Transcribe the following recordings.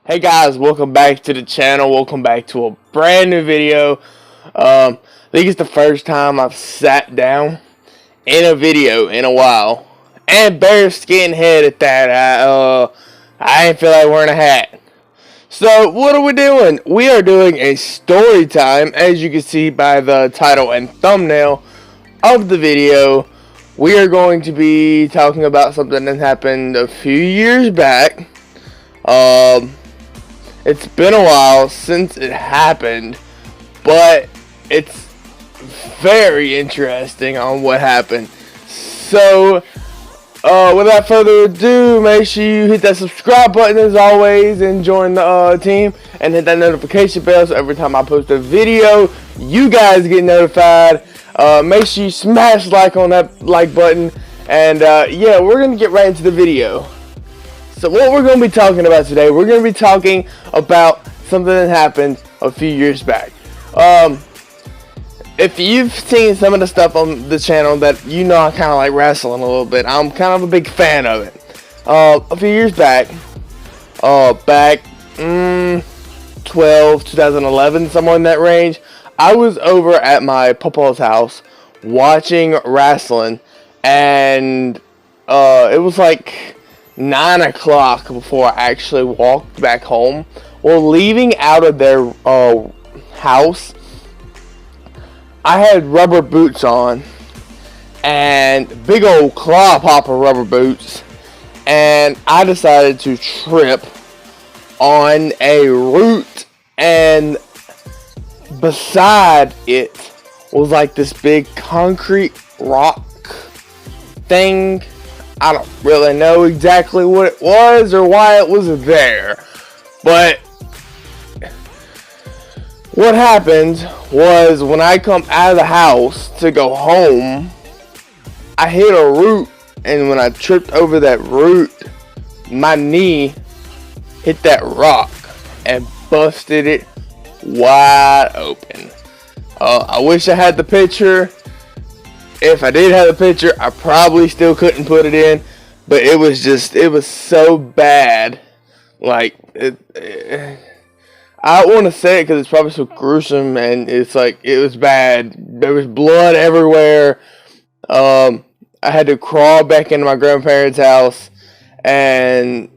Hey guys, welcome back to the channel. Welcome back to a brand new video. I think it's the first time I've sat down in a video in a while, and bare skin head at that. I didn't feel like wearing a hat. So what are we doing? We are doing a story time, as you can see by the title and thumbnail of the video. We are going to be talking about something that happened a few years back. It's been a while since it happened, but it's very interesting on what happened. So, without further ado, make sure you hit that subscribe button as always and join the team, and hit that notification bell so every time I post a video, you guys get notified. Make sure you smash like on that like button, and yeah, we're gonna get right into the video. So what we're going to be talking about today, we're going to be talking about something that happened a few years back. If you've seen some of the stuff on the channel, that you know I kind of like wrestling a little bit. I'm kind of a big fan of it. A few years back, 2011, somewhere in that range, I was over at my papa's house watching wrestling, and it was like 9 o'clock before I actually walked back home. Well, leaving out of their house, I had rubber boots on, and big old claw popper rubber boots, and I decided to trip on a root, and beside it was like this big concrete rock thing. I don't really know exactly what it was or why it was there, but what happened was when I come out of the house to go home, I hit a root, and when I tripped over that root, my knee hit that rock and busted it wide open. I wish I had the picture. If I did have a picture, I probably still couldn't put it in, but it was so bad. Like, I don't want to say it because it's probably so gruesome, and it's like, it was bad. There was blood everywhere. I had to crawl back into my grandparents' house, and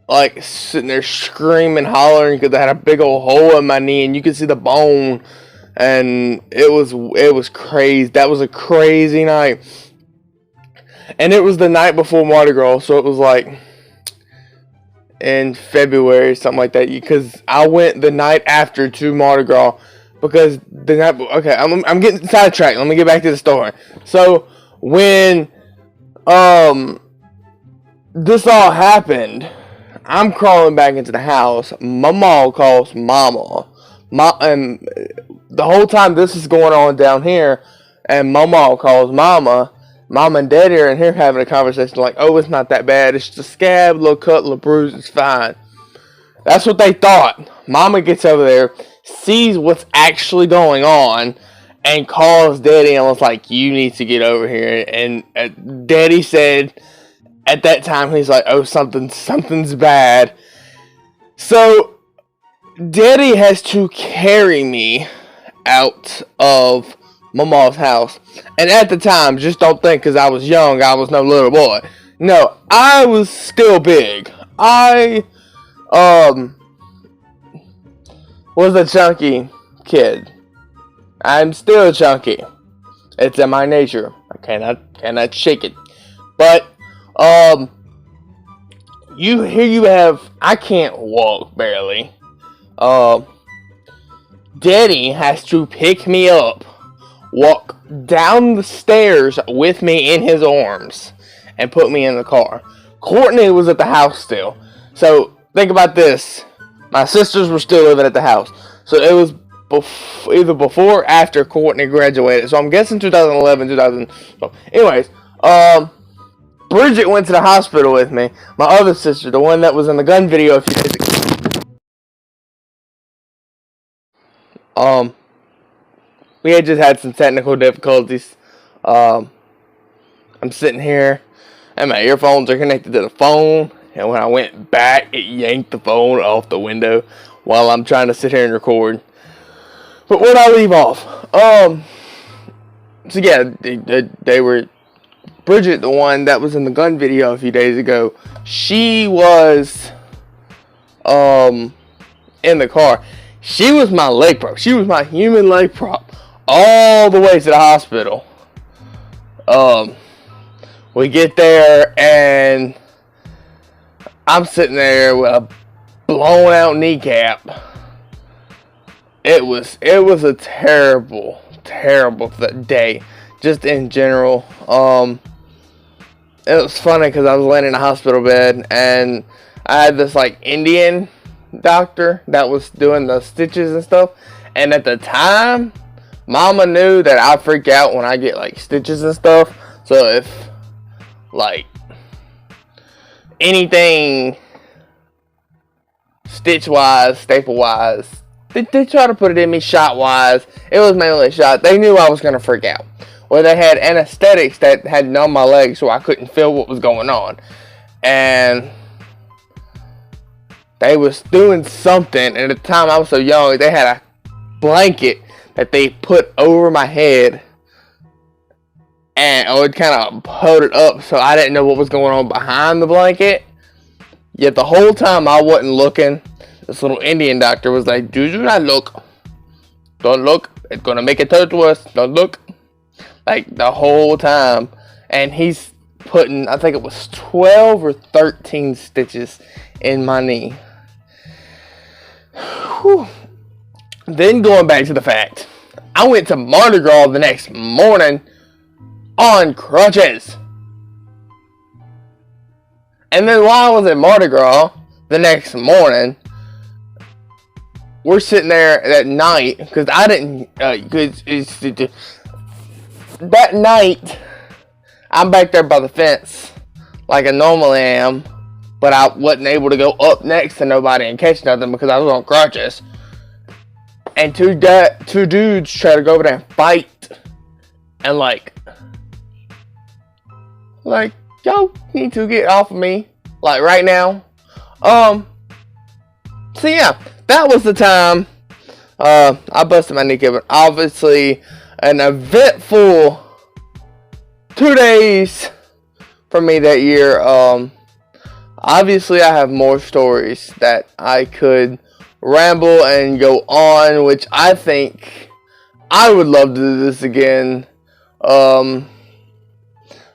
like sitting there screaming, hollering because I had a big old hole in my knee, and you could see the bone. And it was crazy. That was a crazy night. And it was the night before Mardi Gras, so it was like in February, something like that. Because I went the night after to Mardi Gras, because the night. Okay, I'm getting sidetracked. Let me get back to the story. So when this all happened, I'm crawling back into the house. My mom calls Mama. And the whole time this is going on down here, and Mama calls Mama. Mom and Daddy are in here having a conversation like, oh, it's not that bad. It's just a scab, little cut, little bruise. It's fine. That's what they thought. Mama gets over there, sees what's actually going on, and calls Daddy and was like, you need to get over here. And Daddy said at that time, he's like, oh, something's bad. So Daddy has to carry me out of Mama's house. And at the time, just don't think because I was young, I was no little boy. No, I was still big. I was a chunky kid. I'm still chunky. It's in my nature. I cannot shake it. But I can't walk barely. Daddy has to pick me up, walk down the stairs with me in his arms, and put me in the car. Courtney was at the house still. So think about this. My sisters were still living at the house. So it was either before or after Courtney graduated. So I'm guessing 2011, 2012. Anyways, Bridget went to the hospital with me. My other sister, the one that was in the gun video a few days ago. We had just had some technical difficulties. I'm sitting here, and my earphones are connected to the phone, and when I went back, it yanked the phone off the window while I'm trying to sit here and record. But where'd I leave off? So yeah, they were, Bridget, the one that was in the gun video a few days ago, she was in the car. She was my leg prop. She was my human leg prop all the way to the hospital. We get there and I'm sitting there with a blown out kneecap. It was a terrible day, just in general. It was funny because I was laying in a hospital bed and I had this like Indian doctor that was doing the stitches and stuff. And at the time, Mama knew that I freak out when I get like stitches and stuff. So if like anything stitch wise, staple wise, they try to put it in me shot wise. It was mainly a shot. They knew I was gonna freak out. Well, they had anesthetics that had numbed my legs so I couldn't feel what was going on. And they was doing something, and at the time I was so young, they had a blanket that they put over my head, and I would kind of hold it up so I didn't know what was going on behind the blanket. Yet the whole time I wasn't looking, this little Indian doctor was like, "Do not look. Don't look. It's gonna make it hurt worse. Don't look." Like the whole time. And he's putting, I think it was 12 or 13 stitches in my knee. Whew. Then going back to the fact, I went to Mardi Gras the next morning on crutches. And then while I was at Mardi Gras the next morning, we're sitting there that night, because I didn't, that night, I'm back there by the fence like I normally am, but I wasn't able to go up next to nobody and catch nothing because I was on crutches. And two dudes try to go over there and fight, and like y'all need to get off of me, like right now. So yeah, that was the time I busted my kneecap. But obviously, an eventful 2 days for me that year. Obviously, I have more stories that I could ramble and go on, which I think I would love to do this again.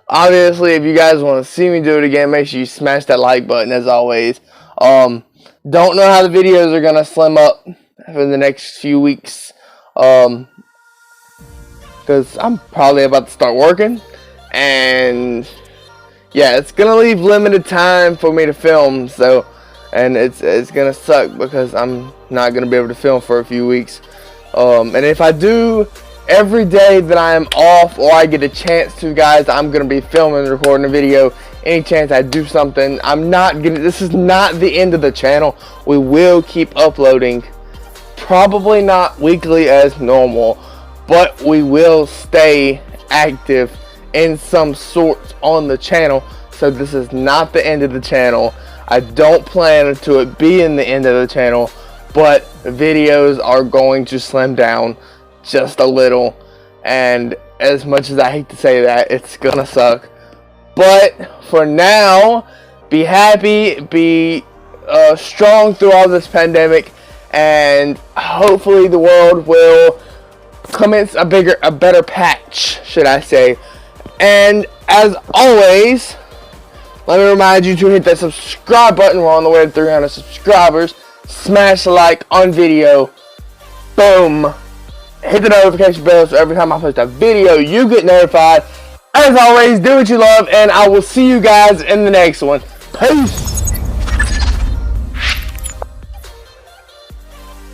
Obviously, if you guys want to see me do it again, make sure you smash that like button as always. Don't know how the videos are gonna slim up for the next few weeks, because I'm probably about to start working, and yeah, it's gonna leave limited time for me to film. So, and it's gonna suck because I'm not gonna be able to film for a few weeks. And if I do every day that I am off, or I get a chance to, guys, I'm gonna be filming and recording a video. Any chance I do something, this is not the end of the channel. We will keep uploading, probably not weekly as normal, but we will stay active in some sorts on the channel. So this is not the end of the channel. I don't plan to it being the end of the channel, but videos are going to slim down just a little, and as much as I hate to say that, it's gonna suck. But for now, be happy, be strong through all this pandemic, and hopefully the world will commence a better patch, should I say. And as always, let me remind you to hit that subscribe button. We're on the way to 300 subscribers. Smash the like on video. Boom. Hit the notification bell so every time I post a video, you get notified. As always, do what you love, and I will see you guys in the next one. Peace.